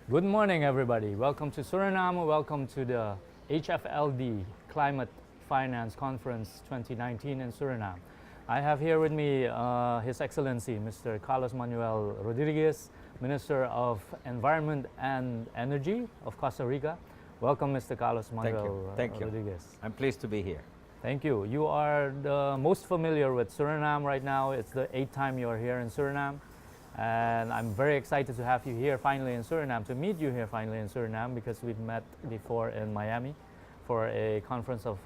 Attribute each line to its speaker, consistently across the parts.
Speaker 1: Good morning, everybody. Welcome to Suriname. Welcome to the HFLD Climate Finance Conference 2019 in Suriname. I have here with me His Excellency Mr. Carlos Manuel Rodriguez, Minister of Environment and Energy of Costa Rica. Welcome, Mr. Carlos Manuel
Speaker 2: Thank you.
Speaker 1: Rodriguez.
Speaker 2: I'm pleased to be here.
Speaker 1: Thank you. You are the most familiar with Suriname right now. It's the 8th time you are here in Suriname. And I'm very excited to have you here finally in Suriname, to meet you here finally in Suriname, because we've met before in Miami for a conference of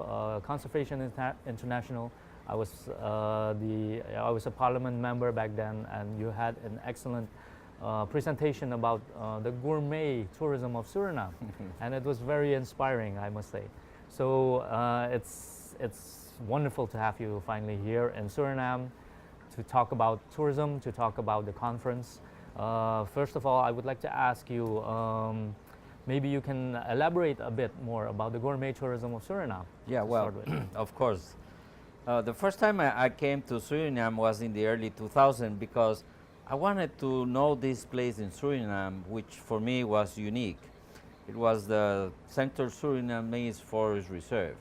Speaker 1: Conservation International. I was a parliament member back then, and you had an excellent presentation about the gourmet tourism of Suriname, and it was very inspiring, I must say. So it's wonderful to have you finally here in Suriname, to talk about tourism, to talk about the conference. First of all, I would like to ask you, maybe you can elaborate a bit more about the gourmet tourism of Suriname.
Speaker 2: Yeah, well, of course. The first time I came to Suriname was in the early 2000s because I wanted to know this place in Suriname, which for me was unique. It was the Central Surinamese Forest Reserve.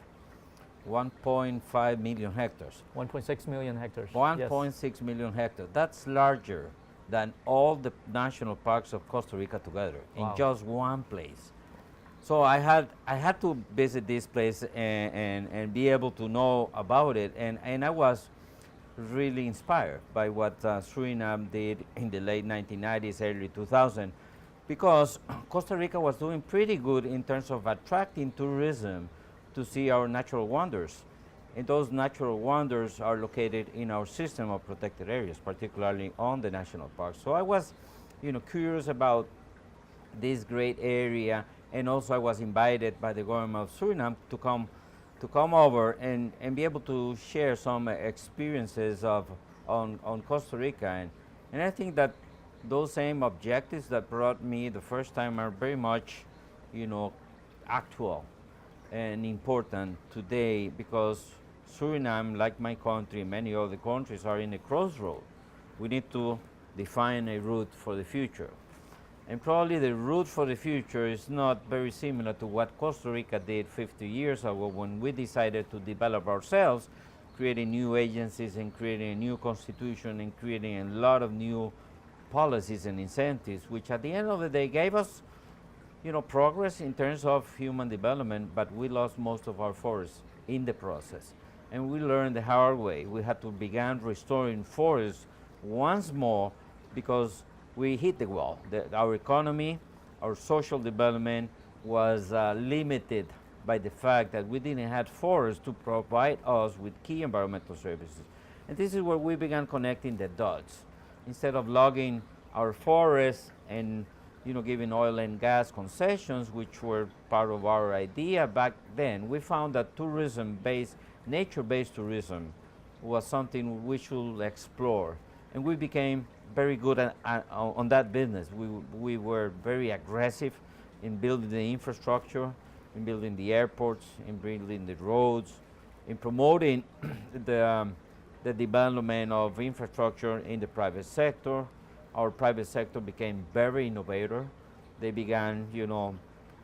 Speaker 2: 1.5 million hectares.
Speaker 1: 1.6 million hectares.
Speaker 2: 1.6 million hectares. That's larger than all the national parks of Costa Rica together. Wow. In just one place. So I had to visit this place and be able to know about it, and I was really inspired by what Suriname did in the late 1990s, early 2000, because Costa Rica was doing pretty good in terms of attracting tourism to see our natural wonders. And those natural wonders are located in our system of protected areas, particularly on the national parks. So I was, curious about this great area, and also I was invited by the government of Suriname to come over and be able to share some experiences on Costa Rica. And I think that those same objectives that brought me the first time are very much, actual and important today, because Suriname, like my country, many other countries, are in a crossroad. We need to define a route for the future. And probably the route for the future is not very similar to what Costa Rica did 50 years ago when we decided to develop ourselves, creating new agencies and creating a new constitution and creating a lot of new policies and incentives, which at the end of the day gave us progress in terms of human development, but we lost most of our forests in the process. And we learned the hard way. We had to begin restoring forests once more because we hit the wall. Our economy, our social development was limited by the fact that we didn't have forests to provide us with key environmental services. And this is where we began connecting the dots. Instead of logging our forests and giving oil and gas concessions, which were part of our idea back then, we found that nature-based tourism was something we should explore. And we became very good on that business. We were very aggressive in building the infrastructure, in building the airports, in building the roads, in promoting the development of infrastructure in the private sector. Our private sector became very innovative. They began,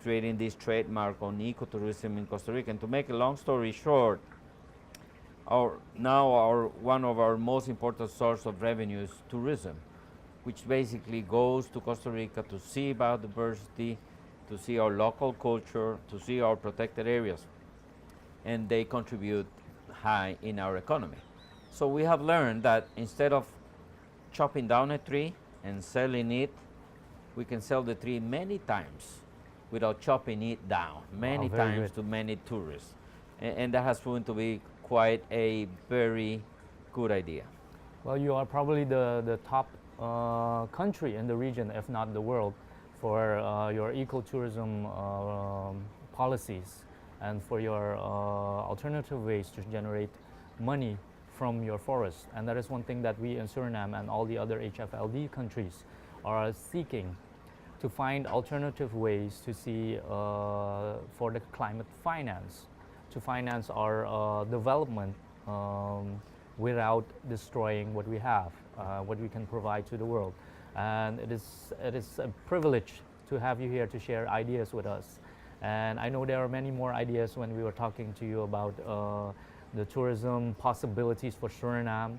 Speaker 2: creating this trademark on ecotourism in Costa Rica. And to make a long story short, one of our most important source of revenue is tourism, which basically goes to Costa Rica to see biodiversity, to see our local culture, to see our protected areas, and they contribute high in our economy. So we have learned that instead of chopping down a tree and selling it, we can sell the tree many times without chopping it down, many times to many tourists. And that has proven to be quite a very good idea.
Speaker 1: Well, you are probably the top country in the region, if not the world, for your ecotourism policies and for your alternative ways to generate money from your forests. And that is one thing that we in Suriname and all the other HFLD countries are seeking, to find alternative ways to see for the climate finance, to finance our development without destroying what we have, what we can provide to the world. And it is a privilege to have you here to share ideas with us. And I know there are many more ideas when we were talking to you about the tourism possibilities for Suriname,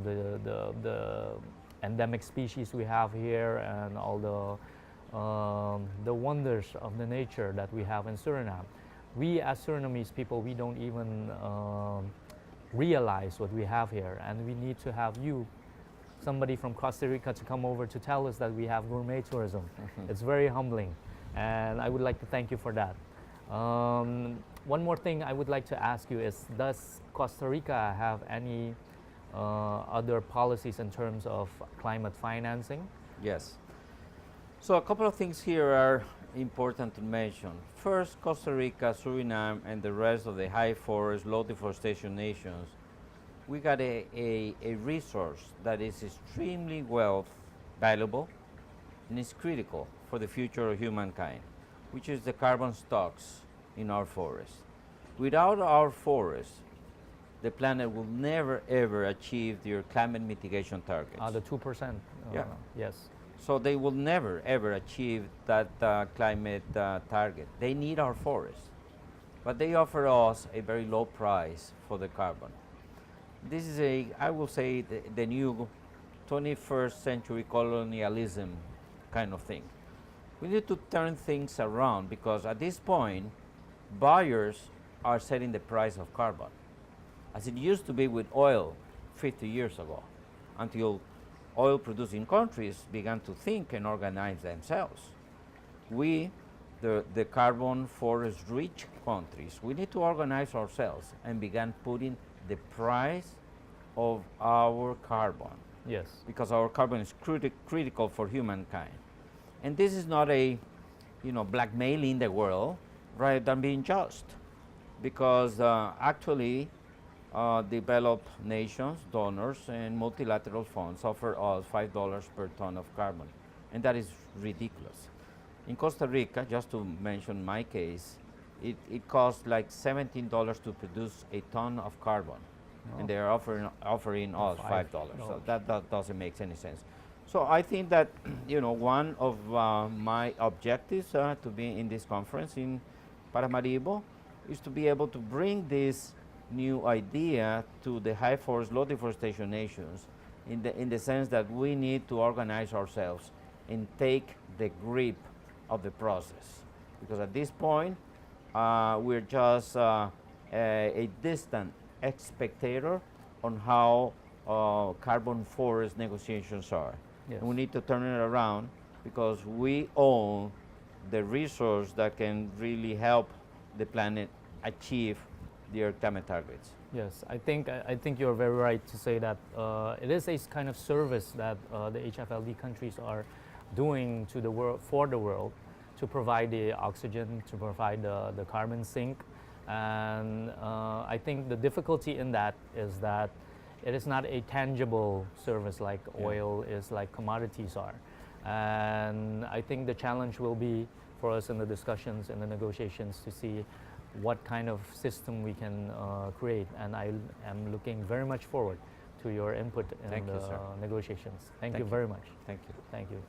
Speaker 1: the endemic species we have here, and all the wonders of the nature that we have in Suriname. We as Surinamese people, we don't even realize what we have here, and we need to have you, somebody from Costa Rica, to come over to tell us that we have gourmet tourism. It's very humbling, and I would like to thank you for that. One more thing I would like to ask you is, does Costa Rica have any other policies in terms of climate financing?
Speaker 2: Yes. So a couple of things here are important to mention. First, Costa Rica, Suriname, and the rest of the high forest, low deforestation nations, we got a resource that is extremely valuable and is critical for the future of humankind, which is the carbon stocks in our forests. Without our forests, the planet will never ever achieve their climate mitigation targets.
Speaker 1: The 2%.
Speaker 2: Yeah.
Speaker 1: Yes.
Speaker 2: So they will never ever achieve that climate target. They need our forests, but they offer us a very low price for the carbon. This is I will say, the new 21st century colonialism kind of thing. We need to turn things around, because at this point, buyers are setting the price of carbon, as it used to be with oil 50 years ago, until oil producing countries began to think and organize themselves. We, the carbon forest rich countries, we need to organize ourselves and began putting the price of our carbon.
Speaker 1: Yes.
Speaker 2: Because our carbon is critical for humankind. And this is not a, blackmailing the world rather than being just. Because actually, developed nations, donors, and multilateral funds offer us $5 per ton of carbon. And that is ridiculous. In Costa Rica, just to mention my case, it costs like $17 to produce a ton of carbon. Oh. And they are offering us $5. So that doesn't make any sense. So I think that, one of my objectives to be in this conference in Paramaribo is to be able to bring this new idea to the high forest, low deforestation nations, in the sense that we need to organize ourselves and take the grip of the process. Because at this point, we're just a distant spectator on how carbon forest negotiations are.
Speaker 1: Yes.
Speaker 2: And we need to turn it around, because we own the resource that can really help the planet achieve their climate targets.
Speaker 1: Yes, I think you're very right to say that it is a kind of service that the HFLD countries are doing to the world, for the world, to provide the oxygen, to provide the carbon sink. And I think the difficulty in that is that it is not a tangible service like oil is, like commodities are. And I think the challenge will be for us in the discussions and the negotiations to see what kind of system we can create. And I am looking very much forward to your input in the negotiations. Thank you very much.
Speaker 2: Thank you.
Speaker 1: Thank you.